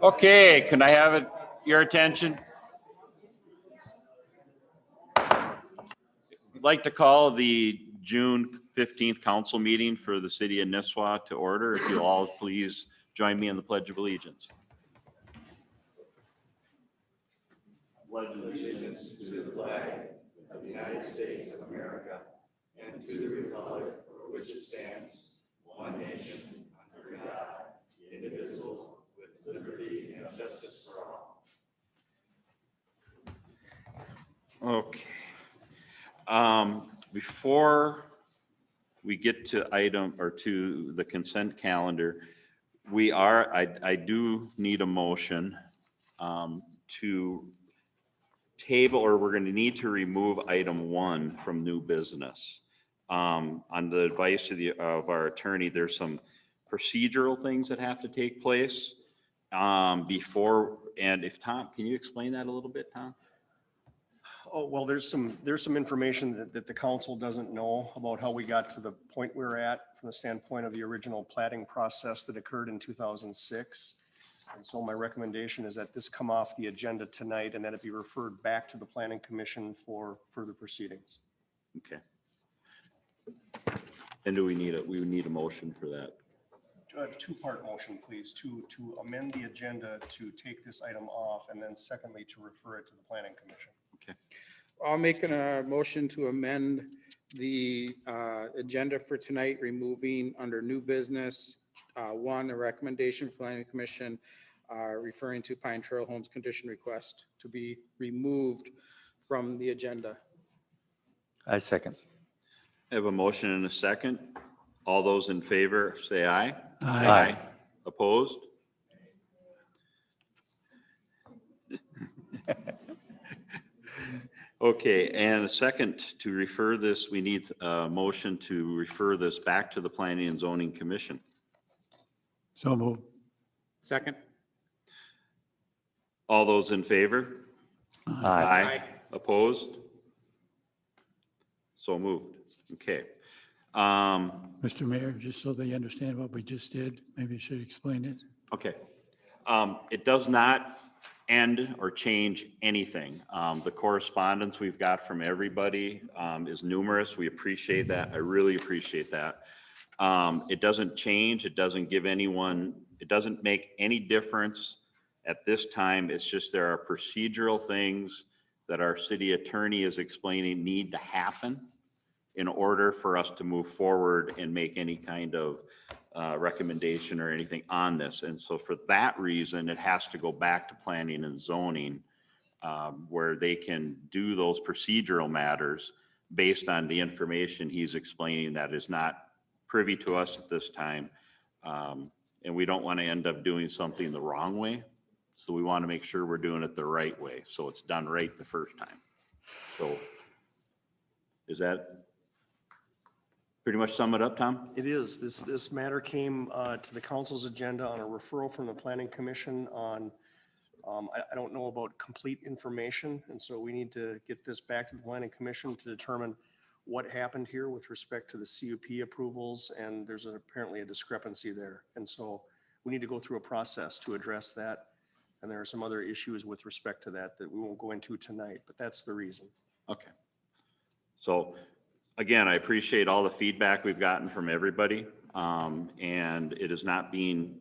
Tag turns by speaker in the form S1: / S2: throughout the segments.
S1: Okay, can I have your attention? I'd like to call the June 15th council meeting for the city of Nisswa to order. If you'll all please join me in the Pledge of Allegiance.
S2: Pledge allegiance to the flag of the United States of America and to the republic for which it stands, one nation, under God, indivisible, with liberty and justice for all.
S1: Okay. Before we get to to the consent calendar, I do need a motion to table, or we're going to need to remove item 1 from new business. On the advice of our attorney, there's some procedural things that have to take place before, and if Tom, can you explain that a little bit, Tom?
S3: Oh, well, there's some information that the council doesn't know about how we got to the point we're at from the standpoint of the original plating process that occurred in 2006. And so my recommendation is that this come off the agenda tonight and that it be referred back to the Planning Commission for further proceedings.
S1: Okay. And we would need a motion for that.
S3: A two-part motion, please, to amend the agenda to take this item off, and then secondly, to refer it to the Planning Commission.
S1: Okay.
S4: I'll make a motion to amend the agenda for tonight, removing under new business, 1, a recommendation for Planning Commission referring to Pine Trail Homes condition request to be removed from the agenda.
S5: I second.
S1: I have a motion and a second. All those in favor, say aye.
S5: Aye.
S1: Opposed? Okay, and a second to refer this, we need a motion to refer this back to the Planning and Zoning Commission.
S5: So moved.
S4: Second.
S1: All those in favor?
S5: Aye.
S1: Opposed? So moved. Okay.
S6: Mr. Mayor, just so they understand what we just did, maybe you should explain it.
S1: Okay. It does not end or change anything. The correspondence we've got from everybody is numerous. We appreciate that. I really appreciate that. It doesn't change. It doesn't give anyone, it doesn't make any difference at this time. It's just there are procedural things that our city attorney is explaining need to happen in order for us to move forward and make any kind of recommendation or anything on this. And so for that reason, it has to go back to planning and zoning where they can do those procedural matters based on the information he's explaining that is not privy to us at this time. And we don't want to end up doing something the wrong way. So we want to make sure we're doing it the right way. So it's done right the first time. So is that pretty much sum it up, Tom?
S3: It is. This matter came to the council's agenda on a referral from the Planning Commission on, I don't know about complete information, and so we need to get this back to the Planning Commission to determine what happened here with respect to the CUP approvals, and there's apparently a discrepancy there. And so we need to go through a process to address that, and there are some other issues with respect to that we won't go into tonight, but that's the reason.
S1: Okay. So again, I appreciate all the feedback we've gotten from everybody, and it is not being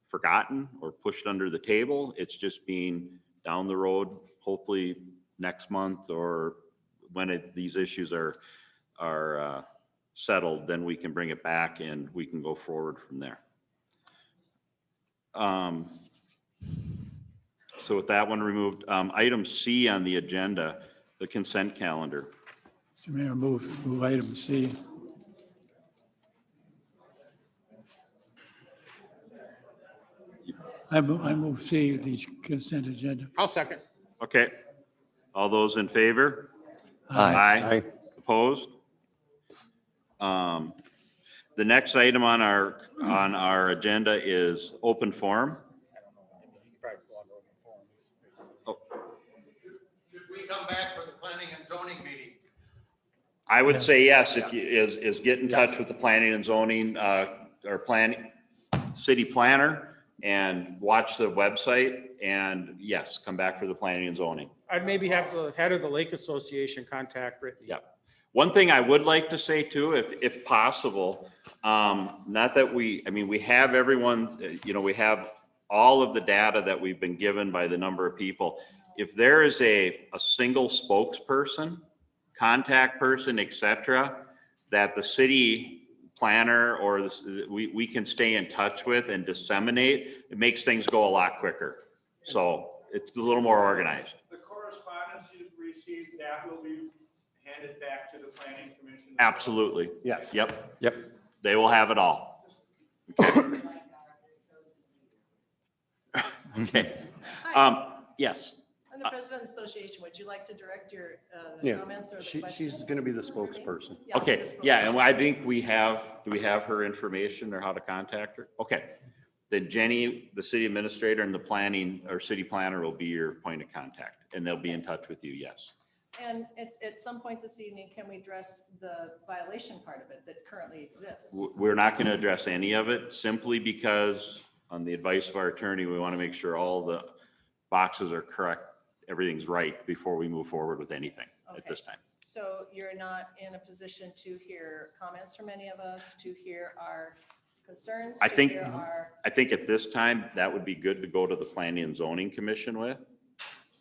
S1: forgotten or pushed under the table. It's just being down the road, hopefully next month or when these issues are settled, then we can bring it back and we can go forward from there. So with that one removed, item C on the agenda, the consent calendar.
S6: Mr. Mayor, move item C. I move C, the consent agenda.
S4: I'll second.
S1: Okay. All those in favor?
S5: Aye.
S1: Opposed? The next item on our agenda is open forum.
S7: Should we come back for the planning and zoning meeting?
S1: I would say yes, if you, is get in touch with the planning and zoning, or city planner, and watch the website, and yes, come back for the planning and zoning.
S4: I'd maybe have the head of the Lake Association contact Brittany.
S1: Yeah. One thing I would like to say too, if possible, not that we have everyone, we have all of the data that we've been given by the number of people. If there is a single spokesperson, contact person, et cetera, that the city planner or we can stay in touch with and disseminate, it makes things go a lot quicker. So it's a little more organized.
S2: The correspondence you've received, that will be handed back to the planning commission?
S1: Absolutely.
S3: Yes.
S1: Yep.
S5: Yep.
S1: They will have it all. Okay. Yes.
S8: And the President's Association, would you like to direct your
S3: Yeah,
S8: comments or the
S3: she's
S8: questions?
S3: going to be the spokesperson.
S8: Yeah,
S1: Okay,
S8: the
S1: yeah, and
S8: spokesperson.
S1: I think do we have her information or how to contact her? Okay. Then Jenny, the city administrator and the planning or city planner will be your point of contact and they'll be in touch with you, yes.
S8: And at some point this evening, can we address the violation part of it that currently exists?
S1: We're not going to address any of it simply because on the advice of our attorney, we want to make sure all the boxes are correct, everything's right before we move forward with anything at this time.
S8: So you're not in a position to hear comments from any of us, to hear our concerns?
S1: I
S8: to
S1: think-
S8: hear our-
S1: I think at this time, that would be good to go to the Planning and Zoning Commission with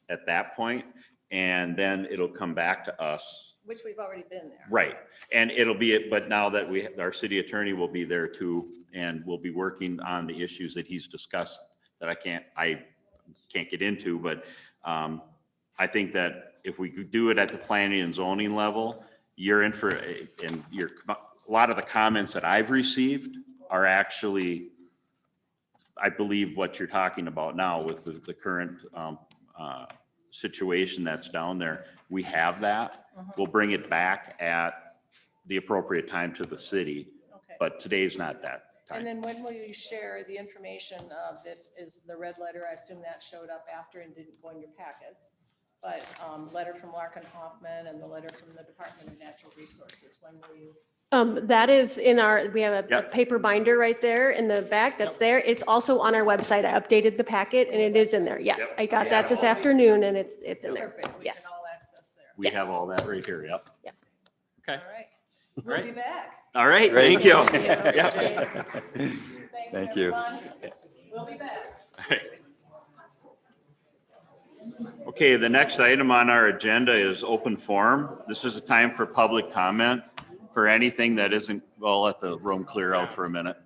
S1: at that point, and then it'll come back to us.
S8: Which we've already been there.
S1: Right, and it'll be, but now that our city attorney will be there too, and we'll be working on the issues that he's discussed that I can't get into, but I think that if we could do it at the planning and zoning level, you're in for, and a lot of the comments that I've received are actually, I believe what you're talking about now with the current situation that's down there. We have that. We'll bring it back at the appropriate time to the city,
S8: Okay.
S1: but today's not that
S8: And
S1: time.
S8: then when will you share the information that is the red letter? I assume that showed up after and didn't go in your packets. But letter from Larkin Hoffman and the letter from the Department of Natural Resources, when will you?
S9: That is in we have a
S1: Yep.
S9: paper binder right there in the back that's there. It's also on our website. I updated the packet and it is in there. Yes,
S1: Yep.
S9: I got
S1: We
S9: that
S1: have
S9: this
S1: all-
S9: afternoon and it's in there.
S8: Perfect, we
S9: Yes.
S8: can all access there.
S1: We have all that right here, yep.
S9: Yep.
S1: Okay,
S8: All right, we'll
S1: Right.
S8: be back.
S1: all right,
S5: Great.
S1: thank you.
S8: Thank you.
S1: Yep.
S5: Thank you.
S8: Everyone. We'll be back.
S1: Okay, the next item on our agenda is open forum. This is a time for public comment for anything that isn't, well, let the room clear out for a minute.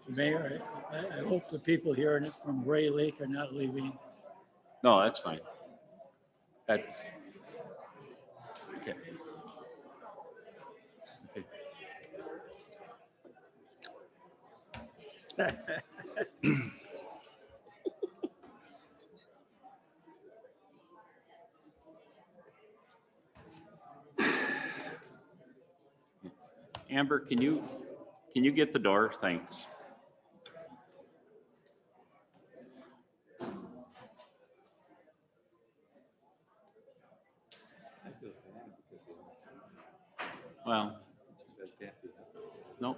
S6: Mayor, I hope the people hearing it from Gray Lake are not leaving.
S1: No, that's fine. That's. Okay. Okay. Amber, can you get the door? Thanks. Well, no.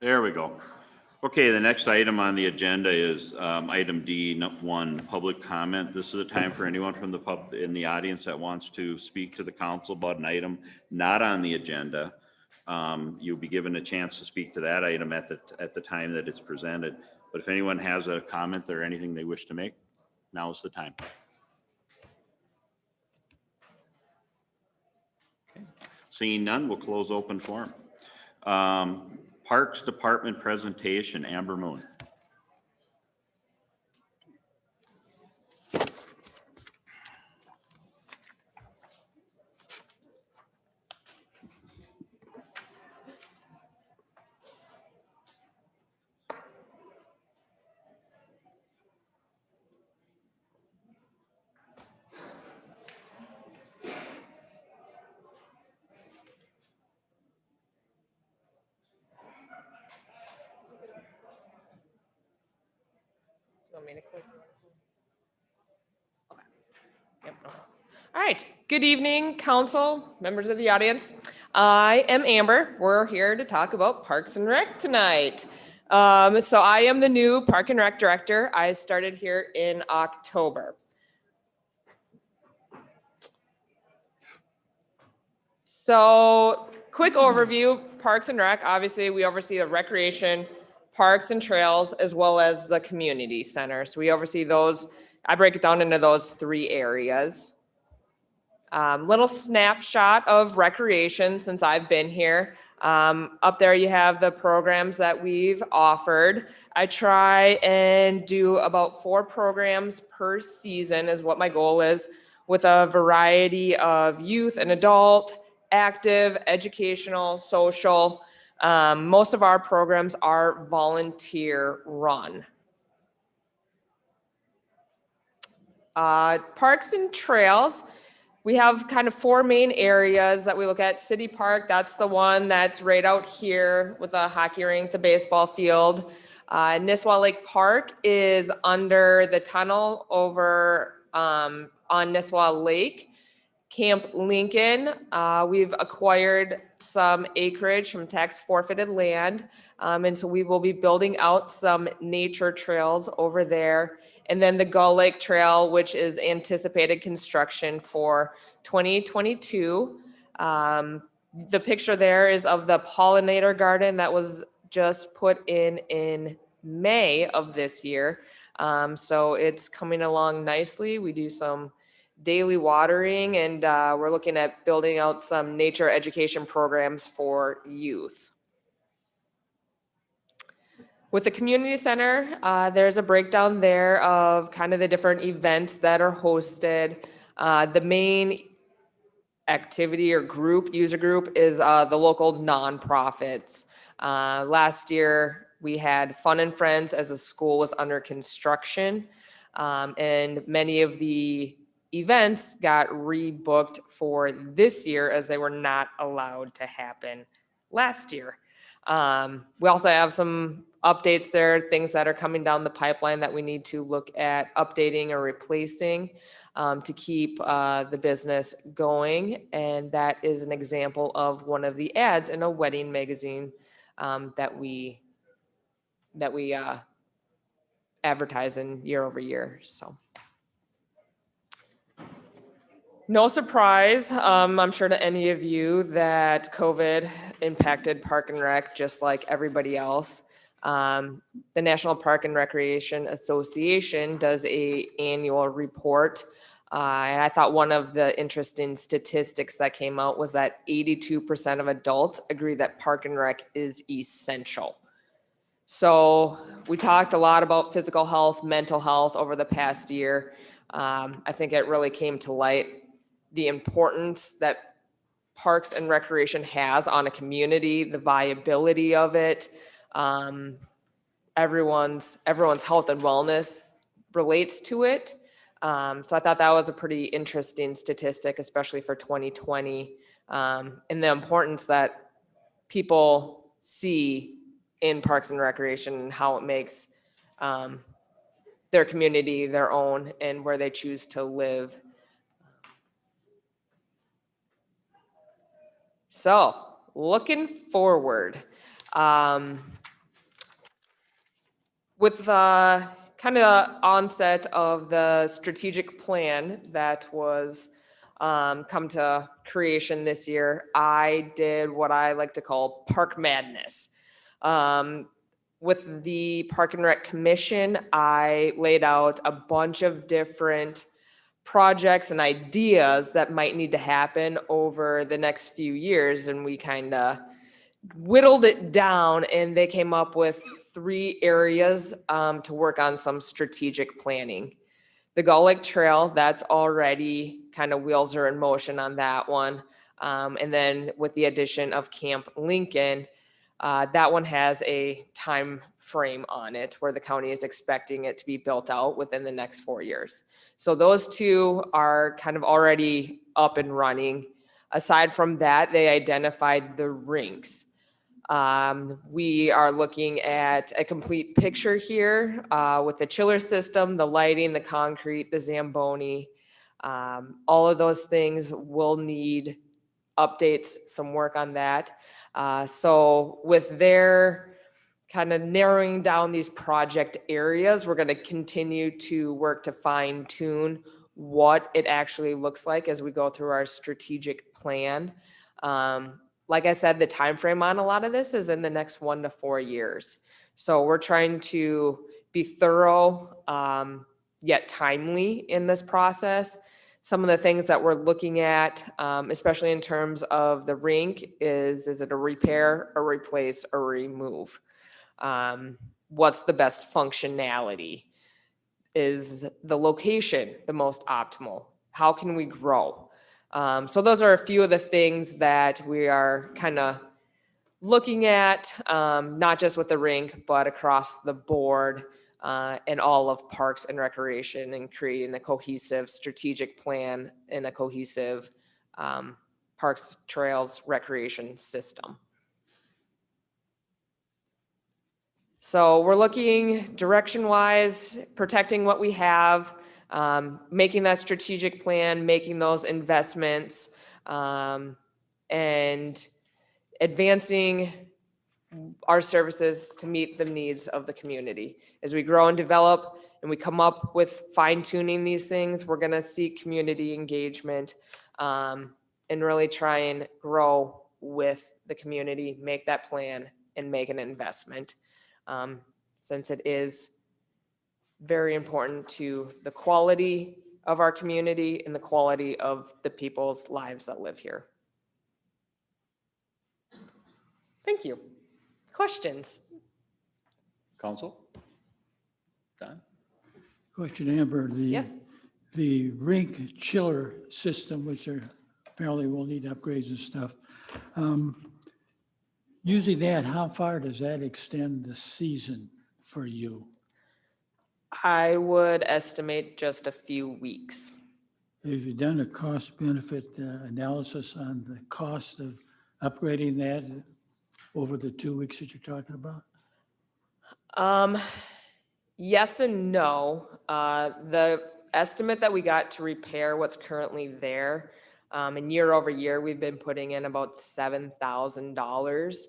S1: There we go. Okay, the next item on the agenda is item D1, public comment. This is a time for anyone from the in the audience that wants to speak to the council about an item not on the agenda. You'll be given a chance to speak to that item at the time that it's presented. But if anyone has a comment or anything they wish to make, now is the time. Okay. Seeing none, we'll close open forum. Parks Department presentation, Amber Moon.
S10: want me to click? Okay. Yep, no. All right. Good evening, council, members of the audience. I am Amber. We're here to talk about Parks and Rec tonight. So I am the new Park and Rec director. I started here in October. So quick overview, Parks and Rec, obviously we oversee the recreation, parks and trails, as well as the community center. So we oversee those. I break it down into those 3 areas. Little snapshot of recreation since I've been here. Up there you have the programs that we've offered. I try and do about 4 programs per season is what my goal is, with a variety of youth and adult, active, educational, social. Most of our programs are volunteer run. Parks and trails. We have kind of 4 main areas that we look at. City Park, that's the one that's right out here with the hockey rink, the baseball field. Nisswa Lake Park is under the tunnel over on Nisswa Lake. Camp Lincoln, we've acquired some acreage from tax forfeited land. And so we will be building out some nature trails over there. And then the Gull Lake Trail, which is anticipated construction for 2022. The picture there is of the pollinator garden that was just put in May of this year. So it's coming along nicely. We do some daily watering, and we're looking at building out some nature education programs for youth. With the community center, there's a breakdown there of kind of the different events that are hosted. The main activity or group, user group, is the local nonprofits. Last year, we had Fun and Friends as the school was under construction, and many of the events got rebooked for this year as they were not allowed to happen last year. We also have some updates there, things that are coming down the pipeline that we need to look at updating or replacing to keep the business going. And that is an example of one of the ads in a wedding magazine that we advertise in year over year. So. No surprise, I'm sure to any of you, that COVID impacted Park and Rec just like everybody else. The National Park and Recreation Association does an annual report. And I thought one of the interesting statistics that came out was that 82% of adults agree that Park and Rec is essential. So we talked a lot about physical health, mental health over the past year. I think it really came to light the importance that parks and recreation has on a community, the viability of it. Everyone's health and wellness relates to it. So I thought that was a pretty interesting statistic, especially for 2020, and the importance that people see in parks and recreation and how it makes their community their own and where they choose to live. So, looking forward, with the kind of onset of the strategic plan that was come to creation this year, I did what I like to call park madness. With the Park and Rec Commission, I laid out a bunch of different projects and ideas that might need to happen over the next few years, and we kind of whittled it down, and they came up with 3 areas to work on some strategic planning. The Gull Lake Trail, that's already kind of wheels are in motion on that one. And then with the addition of Camp Lincoln, that one has a time frame on it where the county is expecting it to be built out within the next 4 years. So those 2 are kind of already up and running. Aside from that, they identified the rinks. We are looking at a complete picture here with the chiller system, the lighting, the concrete, the Zamboni. All of those things will need updates, some work on that. So with their kind of narrowing down these project areas, we're going to continue to work to fine tune what it actually looks like as we go through our strategic plan. Like I said, the time frame on a lot of this is in the next 1 to 4 years. So we're trying to be thorough yet timely in this process. Some of the things that we're looking at, especially in terms of the rink, is it a repair, a replace, or remove? What's the best functionality? Is the location the most optimal? How can we grow? So those are a few of the things that we are kind of looking at, not just with the rink, but across the board in all of parks and recreation, and creating a cohesive strategic plan and a cohesive parks, trails, recreation system. So we're looking direction-wise, protecting what we have, making that strategic plan, making those investments, and advancing our services to meet the needs of the community. As we grow and develop and we come up with fine-tuning these things, we're gonna seek community engagement and really try and grow with the community, make that plan and make an investment. Since it is very important to the quality of our community and the quality of the people's lives that live here. Thank you. Questions?
S1: Council? Don?
S6: Question, Amber,
S10: Yes.
S6: the rink chiller system, which are apparently will need upgrades and stuff. Using that, how far does that extend the season for you?
S10: I would estimate just a few weeks.
S6: Have you done a cost benefit analysis on the cost of upgrading that over the 2 weeks that you're talking about?
S10: Yes and no. The estimate that we got to repair what's currently there, and year over year, we've been putting in about $7,000.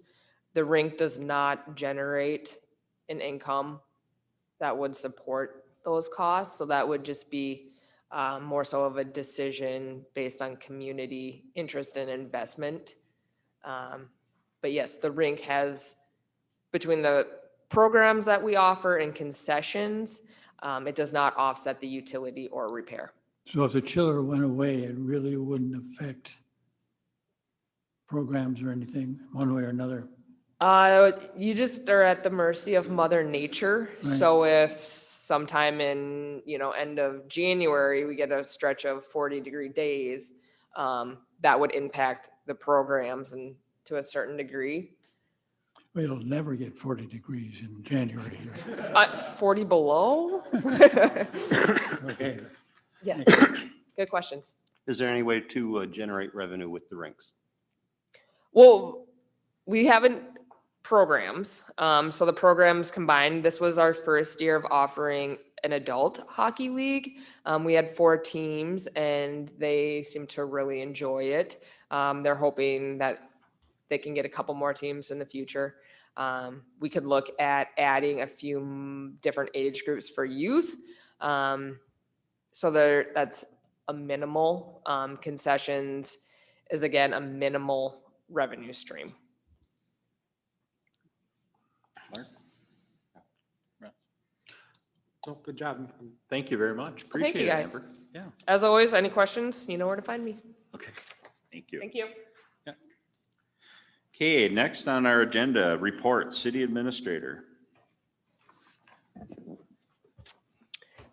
S10: The rink does not generate an income that would support those costs. So that would just be more so of a decision based on community interest and investment. But yes, the rink has, between the programs that we offer and concessions, it does not offset the utility or repair.
S6: So if the chiller went away, it really wouldn't affect programs or anything one way or another?
S10: You just are at the mercy of Mother Nature.
S6: Right.
S10: So if sometime in, end of January, we get a stretch of 40-degree days, that would impact the programs and to a certain degree.
S6: Well, it'll never get 40 degrees in January.
S10: 40 below?
S6: Okay.
S10: Yes. Good questions.
S5: Is there any way to generate revenue with the rinks?
S10: Well, we haven't programs. So the programs combined, this was our first year of offering an adult hockey league. We had 4 teams and they seem to really enjoy it. They're hoping that they can get a couple more teams in the future. We could look at adding a few different age groups for youth. So that's a minimal. Concessions is again a minimal revenue stream.
S3: Oh, good job.
S1: Thank you very much.
S10: Well, thank
S1: Appreciate
S10: you,
S1: it,
S10: guys.
S1: Amber. Yeah,
S10: As always, any questions, you know where to find me.
S1: okay. Thank you.
S10: Thank you.
S1: Okay, next on our agenda, report, city administrator.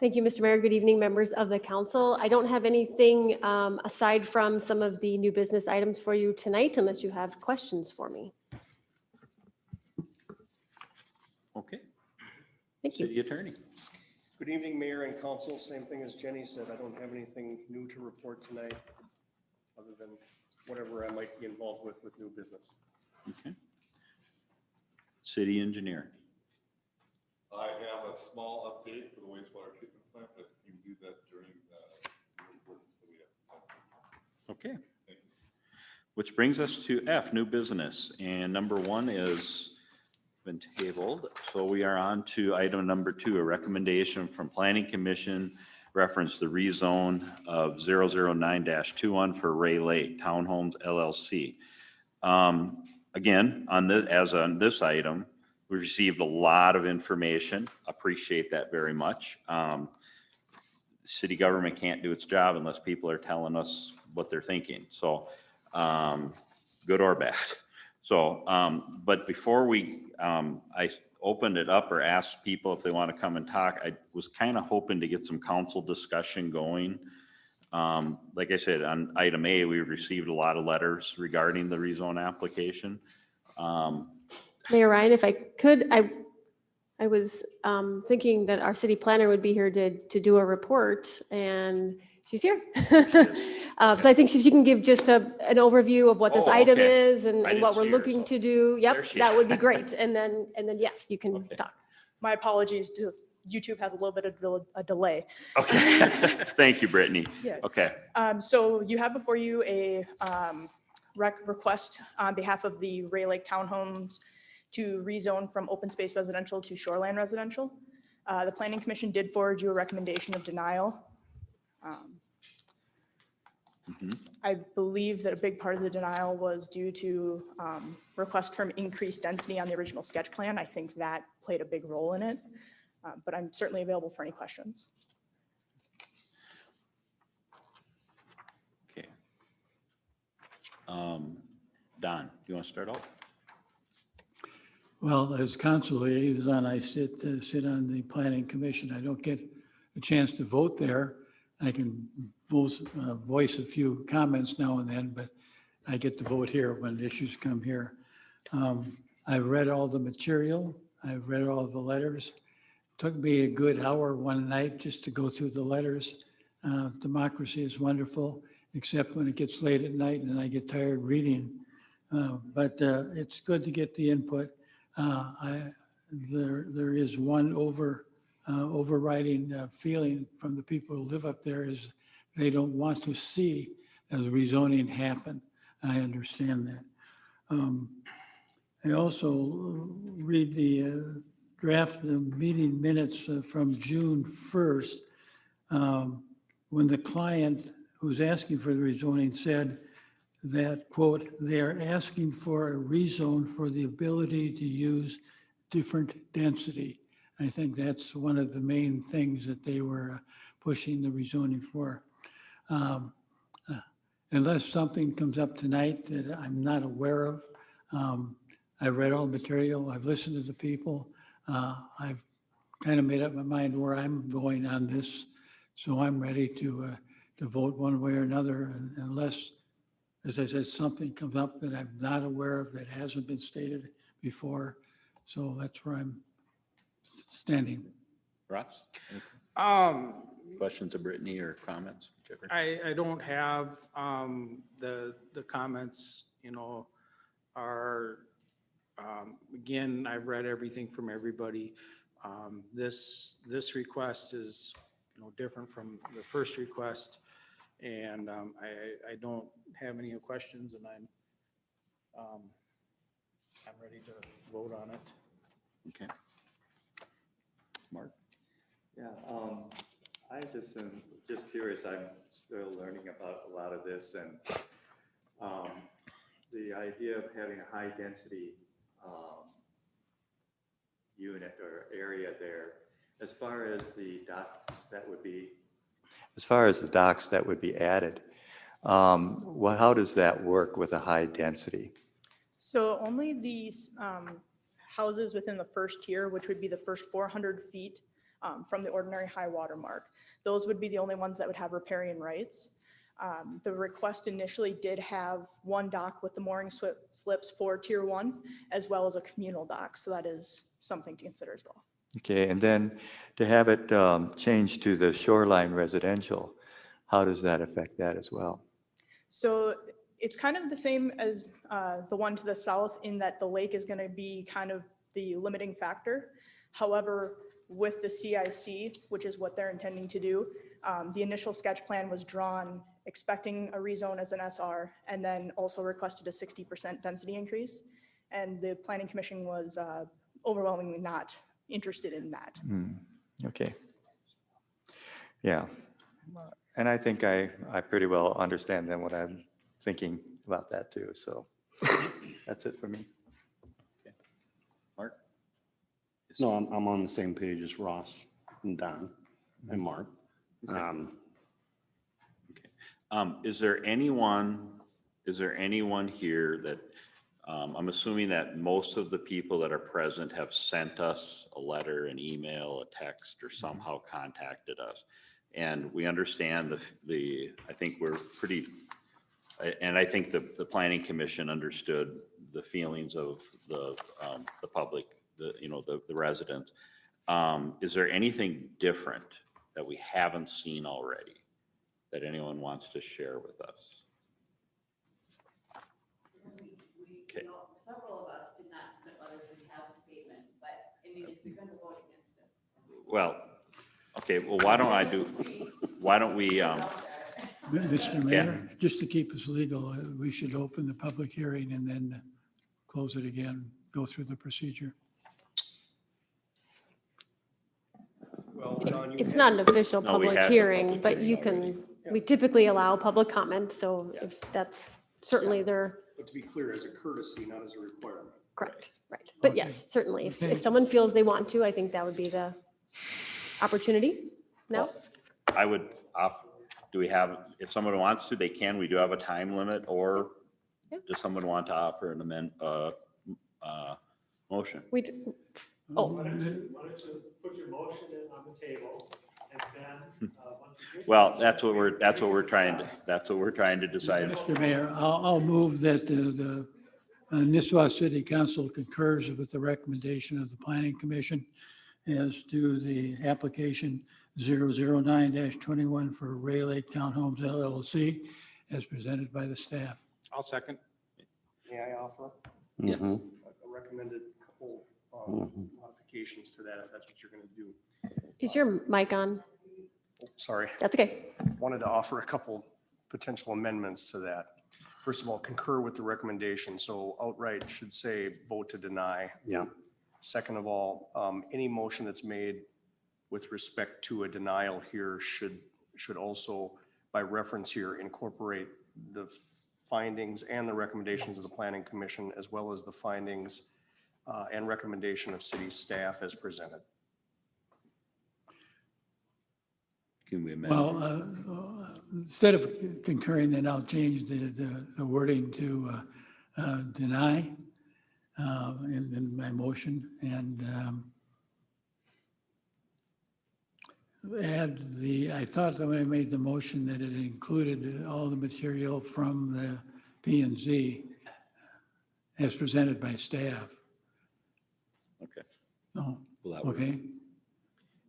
S9: Thank you, Mr. Mayor. Good evening, members of the council. I don't have anything aside from some of the new business items for you tonight, unless you have questions for me.
S1: Okay,
S9: Thank you.
S1: city attorney.
S3: Good evening, Mayor and Council. Same thing as Jenny said. I don't have anything new to report tonight, other than whatever I might be involved with new business.
S1: Okay. City engineer.
S2: I have a small update for the wastewater treatment plant, but you can do that during the business that we have.
S1: Okay. Which brings us to F, new business. And number 1 is been tabled. So we are on to item number 2, a recommendation from Planning Commission reference the rezone of 009-21 for Ray Lake Townhomes LLC. Again, as on this item, we received a lot of information. Appreciate that very much. City government can't do its job unless people are telling us what they're thinking. So, good or bad. So, but before I opened it up or asked people if they want to come and talk, I was kind of hoping to get some council discussion going. Like I said, on item A, we've received a lot of letters regarding the rezone application.
S9: Mayor Ryan, if I could, I was thinking that our city planner would be here to do a report, and she's here. So I think if you can give just an overview of what this
S1: Oh,
S9: item
S1: okay.
S9: is and
S1: I
S9: what
S1: didn't
S9: we're
S1: see her,
S9: looking
S1: so-
S9: to do.
S1: There
S9: Yep,
S1: she
S9: that
S1: is.
S9: would be great. And then yes, you can
S1: Okay.
S9: talk.
S11: My apologies to YouTube has a little bit of a delay.
S1: Okay. Thank you, Brittany.
S11: Yeah.
S1: Okay.
S11: So you have before you a request on behalf of the Ray Lake Townhomes to rezone from open space residential to shoreline residential. The Planning Commission did forward you a recommendation of denial. I believe that a big part of the denial was due to request from increased density on the original sketch plan. I think that played a big role in it, but I'm certainly available for any questions.
S1: Okay. Don, do you want to start off?
S6: Well, as council liaison, I sit on the planning commission. I don't get a chance to vote there. I can voice a few comments now and then, but I get to vote here when issues come here. I've read all the material. I've read all the letters. Took me a good hour one night just to go through the letters. Democracy is wonderful, except when it gets late at night and I get tired reading. But it's good to get the input. There is one overriding feeling from the people who live up there is they don't want to see the rezoning happen. I understand that. I also read the draft meeting minutes from June 1st, when the client who's asking for the rezoning said that, quote, "They are asking for a rezone for the ability to use different density." I think that's one of the main things that they were pushing the rezoning for. Unless something comes up tonight that I'm not aware of, I've read all the material, I've listened to the people. I've kind of made up my mind where I'm going on this. So I'm ready to vote one way or another unless, as I said, something comes up that I'm not aware of that hasn't been stated before. So that's where I'm standing.
S1: Ross? Questions of Brittany or comments? Whichever.
S4: I don't have, the comments, are, again, I've read everything from everybody. This request is, different from the first request. And, I don't have any questions, and I'm ready to vote on it.
S1: Okay. Mark?
S2: Yeah, I just am just curious. I'm still learning about a lot of this, and the idea of having a high density unit or area there, as far as the docks that would be, added, well, how does that work with a high density?
S11: So only these houses within the first tier, which would be the first 400 feet from the ordinary high water mark, those would be the only ones that would have riparian rights. The request initially did have one dock with the mooring slips for tier 1, as well as a communal dock. So that is something to consider as well.
S2: Okay, and then to have it changed to the shoreline residential, how does that affect that as well?
S11: So it's kind of the same as the one to the south in that the lake is going to be kind of the limiting factor. However, with the CIC, which is what they're intending to do, the initial sketch plan was drawn expecting a rezone as an SR and then also requested a 60% density increase. And the planning commission was overwhelmingly not interested in that.
S2: Okay. Yeah. And I think I pretty well understand then what I'm thinking about that too. So that's it for me.
S1: Mark?
S5: No, I'm on the same page as Ross and Don and Mark.
S1: Is there anyone here that, I'm assuming that most of the people that are present have sent us a letter, an email, a text, or somehow contacted us. And we understand I think we're pretty, and I think the planning commission understood the feelings of the public, the residents. Is there anything different that we haven't seen already that anyone wants to share with us? Okay.
S12: Several of us did not submit letters, we have statements, but I mean, if we're going to vote against it.
S1: Well, okay, well, why don't we,
S6: Mr. Mayor, just to keep us legal, we should open the public hearing and then close it again, go through the procedure.
S3: Well, Don, you
S9: It's
S3: had-
S9: not an official
S1: No, we
S9: public
S1: had the
S9: hearing,
S1: public
S9: but
S1: hearing
S9: you
S1: already.
S9: can, we typically allow public comment, so
S1: Yeah.
S9: if that's certainly their,
S3: But to be clear, as a courtesy, not as a requirement.
S9: correct, right. But
S6: Okay.
S9: yes, certainly, if
S6: Okay.
S9: someone feels they want to, I think that would be the opportunity. No?
S1: I would, do we have, if someone wants to, they can, we do have a time limit, or
S9: Yeah.
S1: does someone want to offer an motion?
S9: We, d- oh,
S13: Why don't you put your motion on the table and then, once you get.
S1: Well, that's what we're trying to decide.
S6: Mr. Mayor, I'll move that the Nisswa City Council concurs with the recommendation of the Planning Commission as to the application 009-21 for Ray Lake Townhomes LLC as presented by the staff.
S4: I'll second.
S3: May I offer
S1: Yes.
S3: a recommended couple modifications to that, if that's what you're going to do?
S9: is your mic on?
S3: Sorry.
S9: That's okay.
S3: Wanted to offer a couple potential amendments to that. First of all, concur with the recommendation, so outright should say vote to deny.
S5: Yeah.
S3: Second of all, any motion that's made with respect to a denial here should also, by reference here, incorporate the findings and the recommendations of the Planning Commission, as well as the findings and recommendation of city staff as presented.
S1: Can we amend?
S6: Well, instead of concurring, then I'll change the wording to deny in my motion and add I thought that when I made the motion that it included all the material from the P and Z as presented by staff.
S1: Okay.
S6: Oh,
S1: Will that work?
S6: okay.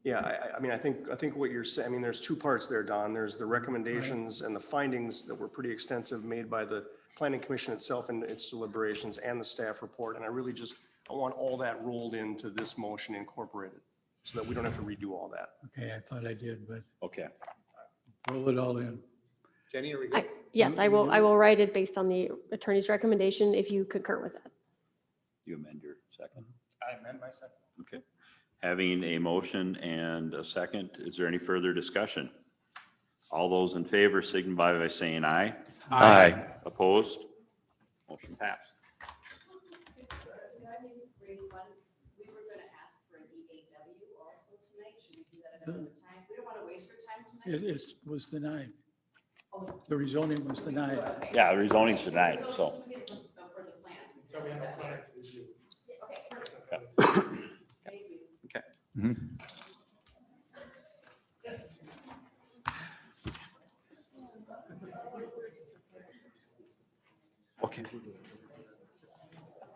S3: Yeah, I mean, I think what you're saying, I mean, there's two parts there, Don. There's the recommendations and the findings that were pretty extensive made by the Planning Commission itself in its deliberations and the staff report. And I really I want all that rolled into this motion incorporated so that we don't have to redo all that.
S6: Okay, I thought I did, but
S1: Okay.
S6: roll it all in.
S4: Jenny, are we
S9: I-
S4: good?
S9: Yes, I will write it based on the attorney's recommendation if you concur with that.
S1: You amend your second.
S4: I amend my second.
S1: Okay. Having a motion and a second, is there any further discussion? All those in favor signify by saying aye.
S2: Aye.
S1: Opposed? Motion passed.
S12: Could I just raise one? We were going to ask for an EAW also tonight. Should we do that another time? We don't want to waste your time tonight.
S6: It was denied. The rezoning was denied.
S1: Yeah, the rezoning's denied, so.
S12: We get for the plans.
S13: So we have a plan to review.
S12: Okay, perfect. Thank you.
S1: Okay. Okay.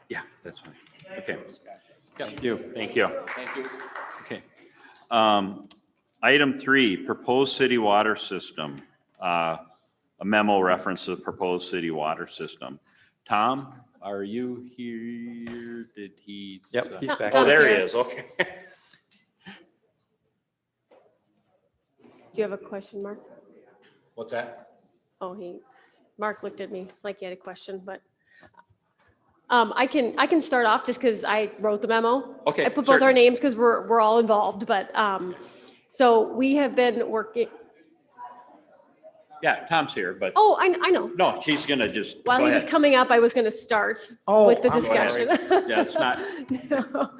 S1: Yeah, that's fine. Okay.
S2: Thank you.
S1: Thank you. Thank you. Okay. Item 3, proposed city water system. A memo reference to the proposed city water system. Tom, are you here? Did he?
S2: Yep, he's back.
S1: Oh,
S9: Tom's
S1: there he
S9: here.
S1: is. Okay.
S9: Do you have a question, Mark?
S1: What's that?
S9: Oh, Mark looked at me like he had a question, but I can start off just because I wrote the memo.
S1: Okay,
S9: I put both our
S1: certainly.
S9: names because we're all involved, but so we have been working.
S1: Yeah, Tom's here, but
S9: Oh, I know.
S1: no, she's gonna just.
S9: While
S1: go
S9: he was
S1: ahead.
S9: coming up, I was going to start
S4: Oh,
S9: with the
S4: I'm
S9: discussion.
S1: Yeah, it's not.
S9: No.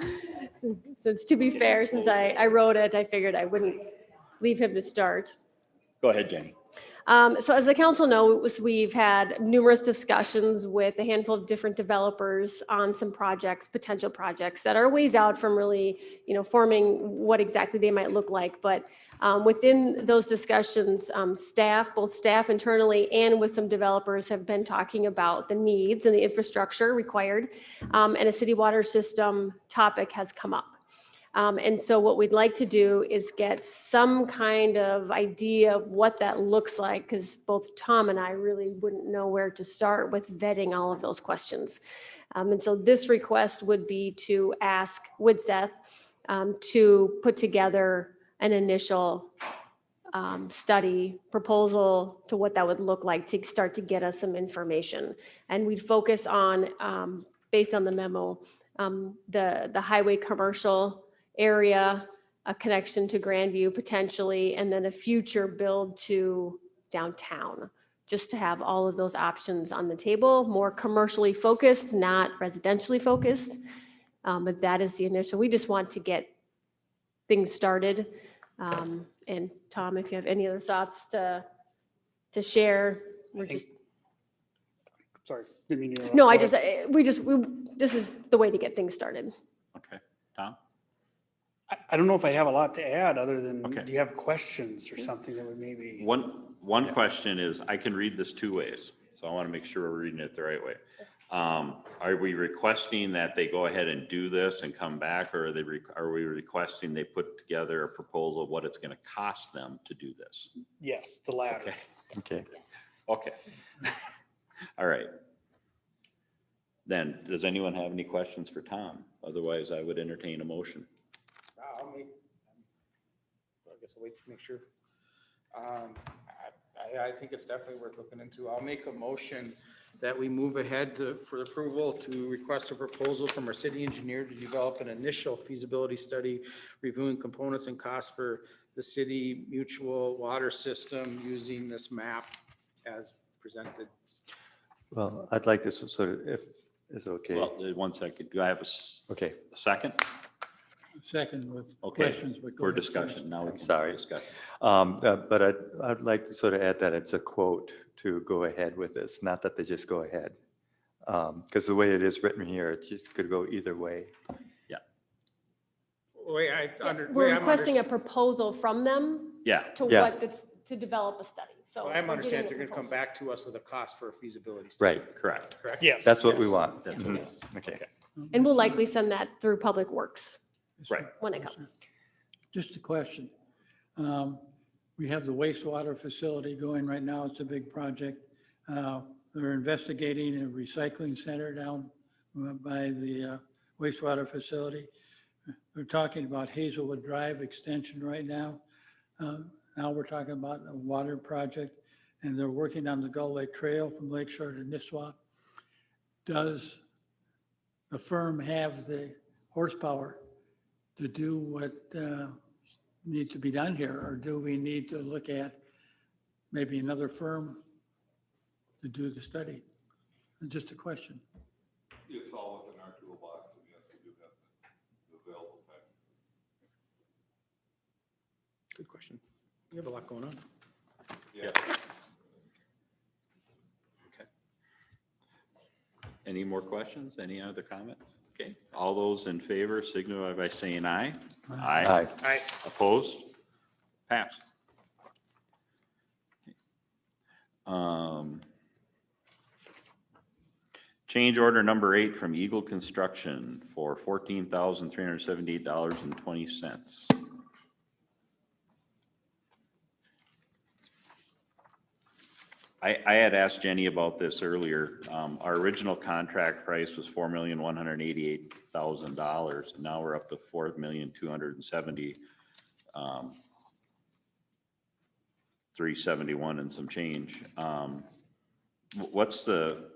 S9: Since to be fair, since I wrote it, I figured I wouldn't leave him to start.
S1: Go ahead, Jenny.
S9: So as the council knows, we've had numerous discussions with a handful of different developers on some projects, potential projects that are ways out from really, forming what exactly they might look like. But within those discussions, both staff internally and with some developers have been talking about the needs and the infrastructure required. And a city water system topic has come up. And so what we'd like to do is get some kind of idea of what that looks like, because both Tom and I really wouldn't know where to start with vetting all of those questions. And so this request would be to ask Widseth to put together an initial study proposal to what that would look like to start to get us some information. And we'd focus on, based on the memo, the highway commercial area, a connection to Grandview potentially, and then a future build to downtown, just to have all of those options on the table, more commercially focused, not residentially focused. But that is the initial. We just want to get things started. And Tom, if you have any other thoughts to share,
S3: Sorry. didn't mean to interrupt.
S9: no,
S3: Go
S9: I
S3: ahead.
S9: this is the way to get things started.
S1: Okay, Tom?
S14: I don't know if I have a lot to add other than,
S1: Okay.
S14: do you have questions or something that would maybe?
S1: One question is, I can read this two ways, so I want to make sure we're reading it the right way. Are we requesting that they go ahead and do this and come back, or are we requesting they put together a proposal of what it's going to cost them to do this?
S14: Yes, the latter.
S1: Okay. Okay. All right. Then, does anyone have any questions for Tom? Otherwise, I would entertain a motion.
S4: I guess I'll wait to make sure. I think it's definitely worth looking into. I'll make a motion that we move ahead for approval to request a proposal from our city engineer to develop an initial feasibility study reviewing components and costs for the city mutual water system using this map as presented.
S2: Well, I'd like this sort of, if it's okay.
S1: Well, 1 second. Do I have
S2: Okay,
S1: a second?
S6: Second with
S1: Okay,
S6: questions. but go
S1: for
S6: ahead first.
S1: discussion. Now we
S2: I'm
S1: can
S2: sorry.
S1: discuss.
S2: but I'd like to sort of add that it's a quote to go ahead with this, not that they just go ahead. Because the way it is written here, it just could go either way.
S9: We're requesting a proposal from them
S1: Yeah.
S9: to
S2: Yeah.
S9: to develop a study. So
S4: I'm
S9: we're
S4: understanding
S9: getting
S4: they're
S9: a
S4: gonna come
S9: proposal.
S4: back to us with a cost for a feasibility study.
S2: Right,
S1: Correct.
S4: Correct?
S14: Yes.
S2: that's what we
S14: yes.
S2: want.
S1: That's
S2: Mhm.
S1: what it is.
S2: Okay.
S9: And we'll likely send that through Public Works
S1: Right.
S9: when it comes.
S6: Just a question. We have the wastewater facility going right now. It's a big project. They're investigating a recycling center down by the wastewater facility. They're talking about Hazelwood Drive extension right now. Now we're talking about a water project, and they're working on the Gull Lake Trail from Lakeshore to Nisswa. Does the firm have the horsepower to do what needs to be done here, or do we need to look at maybe another firm to do the study? Just a question.
S15: It's all within our toolbox, and yes, we do have the available time.
S4: Good question. We have a lot going on.
S15: Yeah.
S1: Okay. Any more questions? Any other comments? Okay. All those in favor signify by saying aye.
S2: Aye.
S4: Aye.
S1: Opposed? Passed. Change order number 8 from Eagle Construction for $14,378.20. I had asked Jenny about this earlier. Our original contract price was $4,188,000. And now we're up to $4,270,000. 371 and some change. What's the,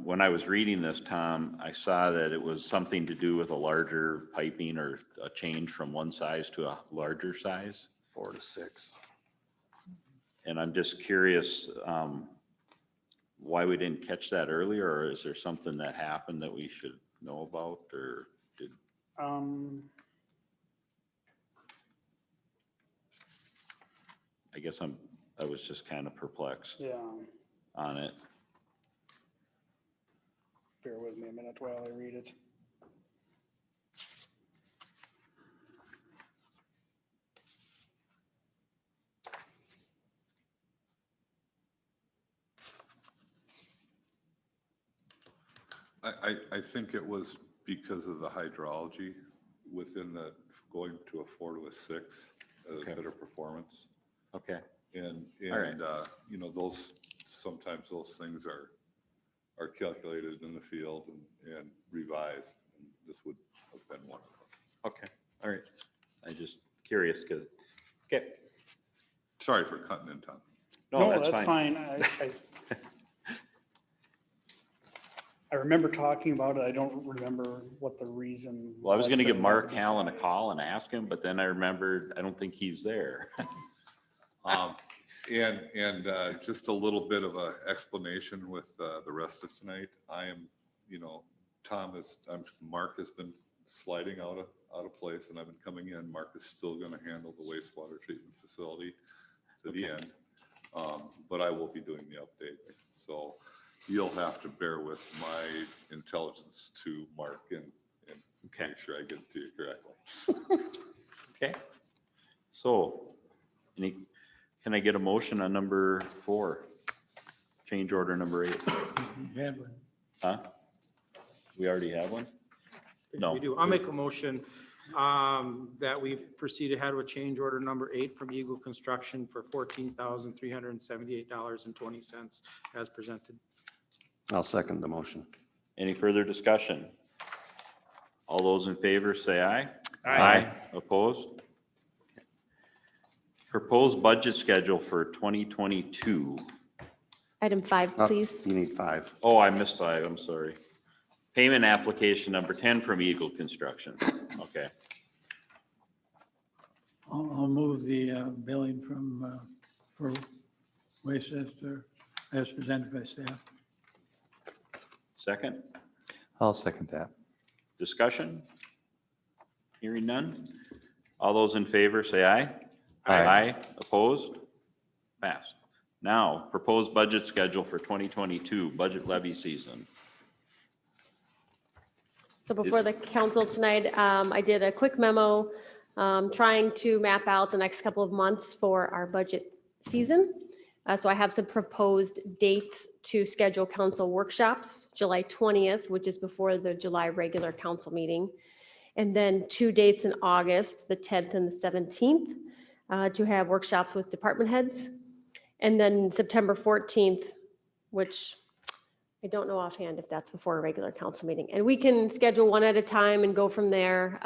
S1: when I was reading this, Tom, I saw that it was something to do with a larger piping or a change from one size to a larger size?
S5: 4 to 6.
S1: And I'm just curious, why we didn't catch that earlier, or is there something that happened that we should know about, or did? I guess I was just kind of perplexed
S14: Yeah,
S1: on it.
S14: bear with me a minute while I read it.
S15: I think it was because of the hydrology within the, going to a 4 to a 6,
S1: Okay.
S15: better performance.
S1: Okay.
S15: And,
S1: All right.
S15: you know, sometimes those things are calculated in the field and revised. And this would have been one of those.
S1: Okay, all right. I just curious because, okay.
S15: Sorry for cutting in, Tom.
S1: No, that's fine.
S14: I remember talking about it. I don't remember what the reason.
S1: Well, I was gonna
S14: that
S1: give
S14: it
S1: Mark
S14: happened.
S1: Allen a call and ask him, but then I remembered, I don't think he's there.
S15: And just a little bit of a explanation with the rest of tonight. I am, you know, Mark has been sliding out of place, and I've been coming in. Mark is still going to handle the wastewater treatment facility to the end, but I will be doing the updates. So you'll have to bear with my intelligence to Mark and make sure I get it to you correctly.
S1: Okay. So, can I get a motion on number 4? Change order number 8.
S6: You had one.
S1: Huh? We already have one? No.
S4: We do. I'll make a motion that we proceed ahead with change order number 8 from Eagle Construction for $14,378.20 as presented.
S5: I'll second the motion.
S1: Any further discussion? All those in favor say aye.
S4: Aye.
S1: Opposed? Proposed budget schedule for 2022.
S9: Item 5, please.
S5: You need 5.
S1: Oh, I missed 5, I'm sorry. Payment application number 10 from Eagle Construction. Okay.
S6: I'll move the billing for waste as presented by staff.
S1: Second,
S16: I'll second that.
S1: discussion? Hearing none. All those in favor say aye.
S16: Aye.
S1: Opposed? Passed. Now, proposed budget schedule for 2022, budget levy season.
S9: So before the council tonight, I did a quick memo trying to map out the next couple of months for our budget season. So I have some proposed dates to schedule council workshops, July 20th, which is before the July regular council meeting. And then 2 dates in August, the 10th and the 17th, to have workshops with department heads. And then September 14th, which I don't know offhand if that's before a regular council meeting. And we can schedule one at a time and go from there.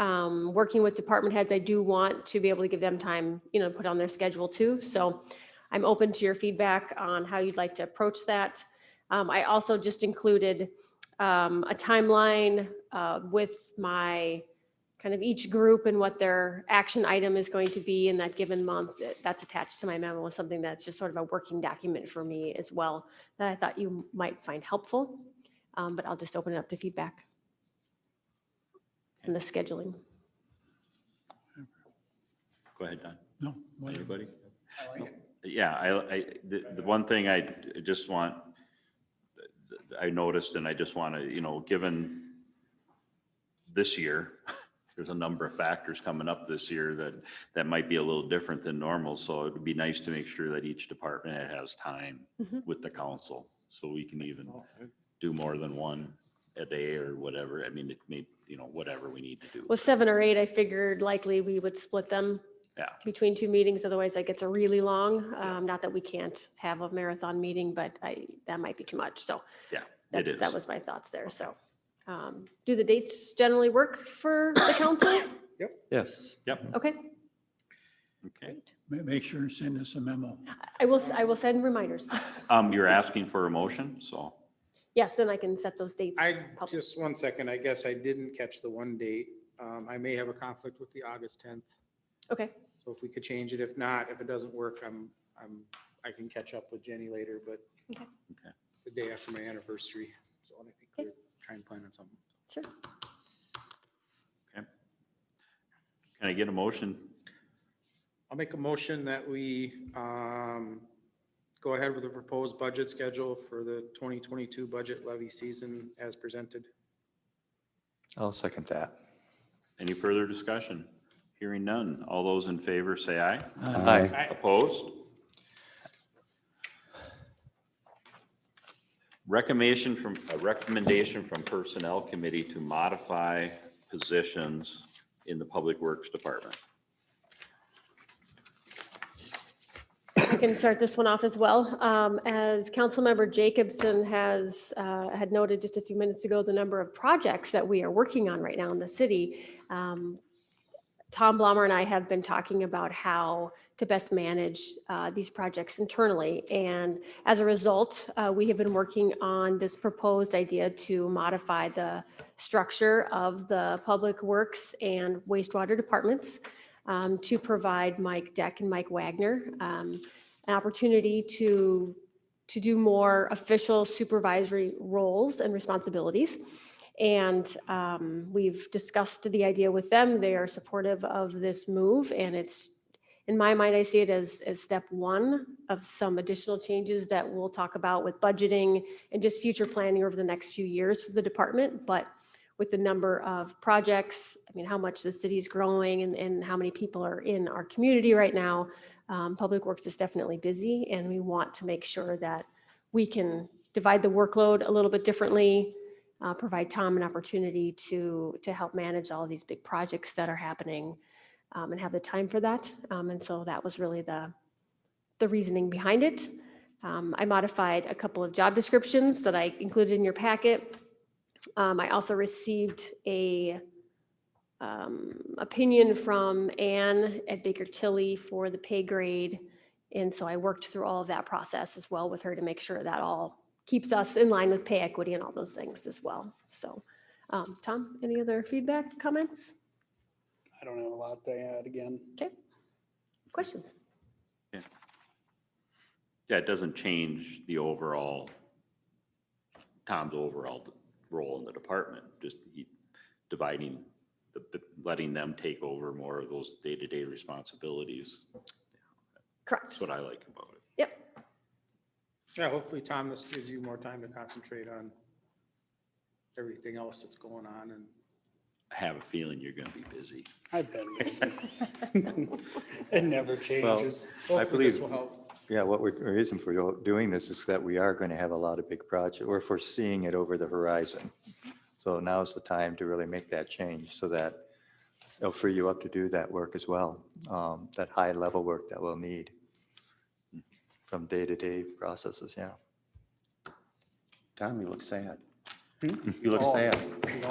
S9: Working with department heads, I do want to be able to give them time, put on their schedule too. So I'm open to your feedback on how you'd like to approach that. I also just included a timeline with my kind of each group and what their action item is going to be in that given month. That's attached to my memo, is something that's just sort of a working document for me as well that I thought you might find helpful. But I'll just open it up to feedback and the scheduling.
S1: Go ahead, Don.
S6: No, whatever.
S1: Anybody?
S14: I like it.
S1: Yeah, the one thing I just want, I noticed, and I just want to, given this year, there's a number of factors coming up this year that might be a little different than normal. So it would be nice to make sure that each department head has time with the council, so we can even do more than one a day or whatever. I mean, it may, whatever we need to do.
S9: Well, 7 or 8, I figured likely we would split them
S1: Yeah.
S9: between two meetings, otherwise that gets really long. Not that we can't have a marathon meeting, but that might be too much, so.
S1: Yeah, it is.
S9: That was my thoughts there, so. Do the dates generally work for the council?
S16: Yes.
S1: Yep.
S9: Okay,
S1: Okay.
S6: Make sure and send us a memo.
S9: I will send reminders.
S1: You're asking for a motion, so.
S9: Yes, then I can set those dates. public.
S4: Just 1 second, I guess I didn't catch the one date. I may have a conflict with the August 10th.
S9: Okay,
S4: So if we could change it, if not, if it doesn't work, I can catch up with Jenny later, but
S9: Okay.
S1: Okay.
S4: the day after my anniversary. So I think we're trying to plan on something.
S9: sure.
S1: Okay. Can I get a motion?
S4: I'll make a motion that we go ahead with the proposed budget schedule for the 2022 budget levy season as presented.
S16: I'll second that.
S1: Any further discussion? Hearing none. All those in favor say aye.
S16: Aye.
S1: Opposed? Recommendation from Personnel Committee to modify positions in the Public Works Department.
S9: I can start this one off as well. As Councilmember Jacobson had noted just a few minutes ago, the number of projects that we are working on right now in the city. Tom Blommer and I have been talking about how to best manage these projects internally. And as a result, we have been working on this proposed idea to modify the structure of the Public Works and wastewater departments to provide Mike Deck and Mike Wagner an opportunity to do more official supervisory roles and responsibilities. And we've discussed the idea with them. They are supportive of this move. And it's, in my mind, I see it as step one of some additional changes that we'll talk about with budgeting and just future planning over the next few years for the department. But with the number of projects, I mean, how much the city's growing and how many people are in our community right now, Public Works is definitely busy. And we want to make sure that we can divide the workload a little bit differently, provide Tom an opportunity to help manage all of these big projects that are happening and have the time for that. And so that was really the reasoning behind it. I modified a couple of job descriptions that I included in your packet. I also received a opinion from Ann at Baker Tilly for the pay grade. And so I worked through all of that process as well with her to make sure that all keeps us in line with pay equity and all those things as well. So, Tom, any other feedback, comments?
S14: I don't have a lot to add again.
S9: Okay. Questions?
S1: Yeah. That doesn't change the overall, Tom's overall role in the department, just dividing, letting them take over more of those day-to-day responsibilities.
S9: Correct.
S1: That's what I like about it.
S9: Yep.
S4: Yeah, hopefully, Tom, this gives you more time to concentrate on everything else that's going on and.
S1: I have a feeling you're gonna be busy.
S14: I've been. It never changes.
S16: I
S4: Hopefully this
S16: believe,
S4: will help.
S16: yeah, the reason for doing this is that we are going to have a lot of big projects. We're foreseeing it over the horizon. So now's the time to really make that change so that it'll free you up to do that work as well. That high level work that we'll need from day-to-day processes, yeah.
S5: Tom, you look sad.
S14: Hmm?
S5: You look
S14: Oh,
S5: sad.
S14: no.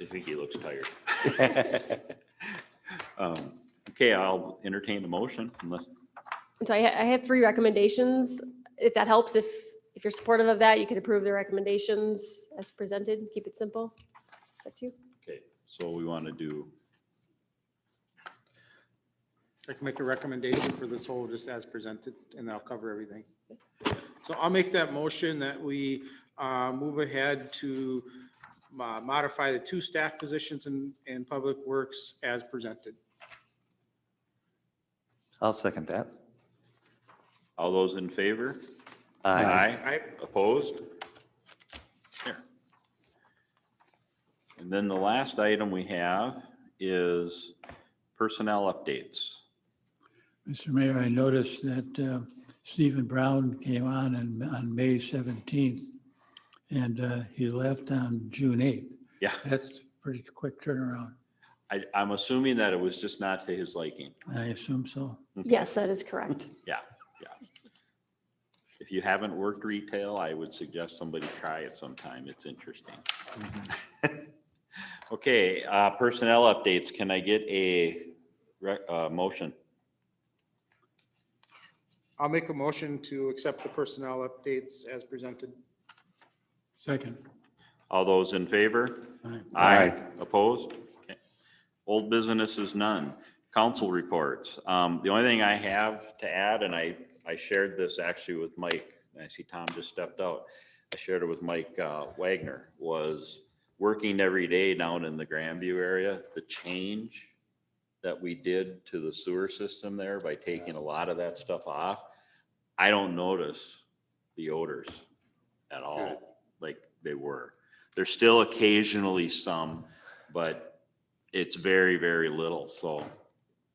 S1: I think he looks tired. Okay, I'll entertain the motion unless,
S9: So I have 3 recommendations. If that helps, if you're supportive of that, you could approve the recommendations as presented. Keep it simple. Is that you?
S1: okay, so we want to do,
S4: I can make a recommendation for this whole just as presented, and I'll cover everything. So I'll make that motion that we move ahead to modify the 2 staff positions in Public Works as presented.
S16: I'll second that.
S1: all those in favor?
S16: Aye.
S4: Aye.
S1: Opposed? Here. And then the last item we have is personnel updates.
S6: Mr. Mayor, I noticed that Stephen Brown came on May 17th, and he left on June 8th.
S1: Yeah.
S6: That's a pretty quick turnaround.
S1: I'm assuming that it was just not to his liking.
S6: I assume so.
S9: Yes, that is correct.
S1: Yeah, yeah. If you haven't worked retail, I would suggest somebody try it sometime. It's interesting. Okay, personnel updates. Can I get a motion?
S4: I'll make a motion to accept the personnel updates as presented.
S6: Second.
S1: All those in favor?
S6: Aye.
S1: Aye. Opposed? Okay. Old business is none. Council reports. The only thing I have to add, and I shared this actually with Mike, and I see Tom just stepped out. I shared it with Mike Wagner, was working every day down in the Grandview area, the change that we did to the sewer system there by taking a lot of that stuff off. I don't notice the odors at all like they were. There's still occasionally some, but it's very, very little. So.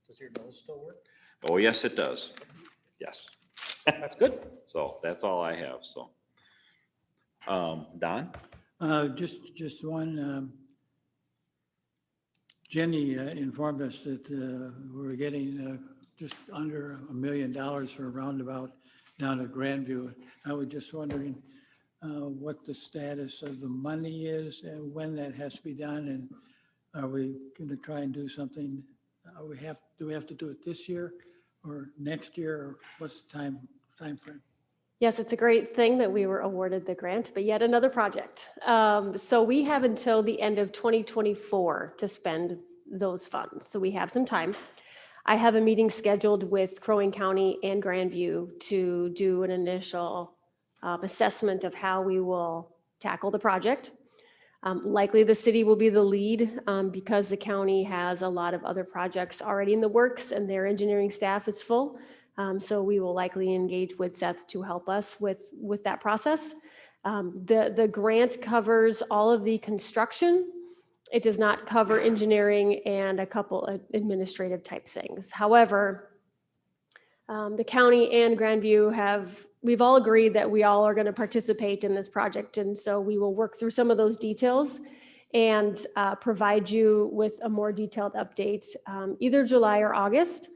S3: Does your nose still work?
S1: Oh, yes, it does. Yes.
S3: That's good.
S1: So that's all I have. So. Don?
S6: Just one, Jenny informed us that we're getting just under $1 million for a roundabout down at Grandview. I was just wondering what the status of the money is and when that has to be done, and are we going to try and do something? Do we have to do it this year or next year, or what's the time frame?
S9: Yes, it's a great thing that we were awarded the grant, but yet another project. So we have until the end of 2024 to spend those funds. So we have some time. I have a meeting scheduled with Crow Wing County and Grandview to do an initial assessment of how we will tackle the project. Likely the city will be the lead because the county has a lot of other projects already in the works and their engineering staff is full. So we will likely engage with Seth to help us with that process. The grant covers all of the construction. It does not cover engineering and a couple of administrative type things. However, the county and Grandview we've all agreed that we all are going to participate in this project. And so we will work through some of those details and provide you with a more detailed update either July or August.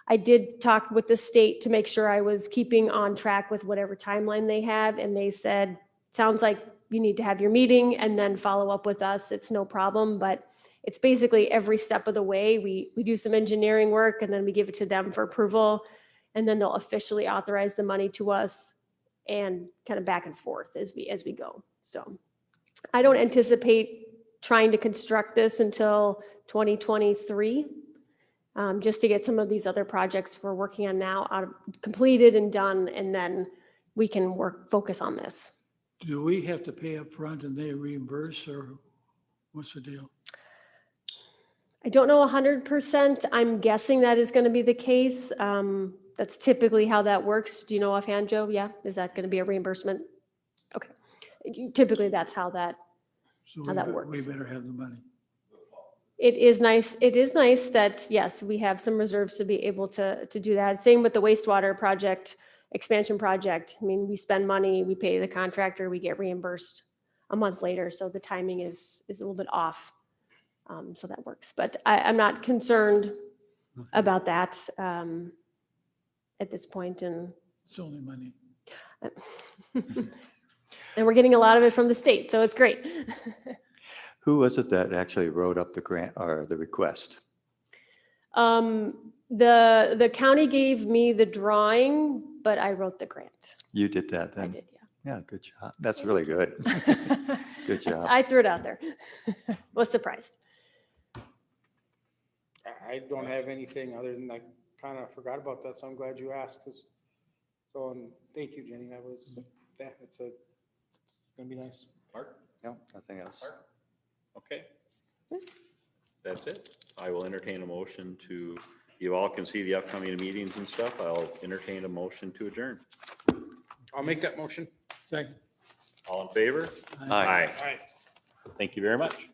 S9: I did talk with the state to make sure I was keeping on track with whatever timeline they have. And they said, sounds like you need to have your meeting and then follow up with us. It's no problem, but it's basically every step of the way. We do some engineering work and then we give it to them for approval. And then they'll officially authorize the money to us and kind of back and forth as we go. So I don't anticipate trying to construct this until 2023. Just to get some of these other projects we're working on now completed and done, and then we can focus on this.
S6: Do we have to pay up front and they reimburse, or what's the deal?
S9: I don't know 100%. I'm guessing that is going to be the case. That's typically how that works. Do you know offhand, Joe? Yeah, is that going to be a reimbursement? Okay. Typically, that's how that works.
S6: We better have the money.
S9: It is nice. It is nice that, yes, we have some reserves to be able to do that. Same with the wastewater project, expansion project. I mean, we spend money, we pay the contractor, we get reimbursed a month later. So the timing is a little bit off. So that works. But I'm not concerned about that at this point. And
S6: it's only money.
S9: And we're getting a lot of it from the state. So it's great.
S16: Who was it that actually wrote up the grant or the request?
S9: The county gave me the drawing, but I wrote the grant.
S16: You did that then?
S9: I did, yeah.
S16: Yeah, good job. That's really good. Good job.
S9: I threw it out there. Was surprised.
S4: I don't have anything other than I kind of forgot about that, so I'm glad you asked. And thank you, Jenny. That was, yeah, it's gonna be nice.
S1: Mark?
S16: No, nothing else.
S1: Mark? Okay. That's it. I will entertain a motion to, you all can see the upcoming meetings and stuff. I'll entertain a motion to adjourn.
S4: I'll make that motion.
S6: Second.
S1: All in favor?
S16: Aye.
S1: Thank you very much.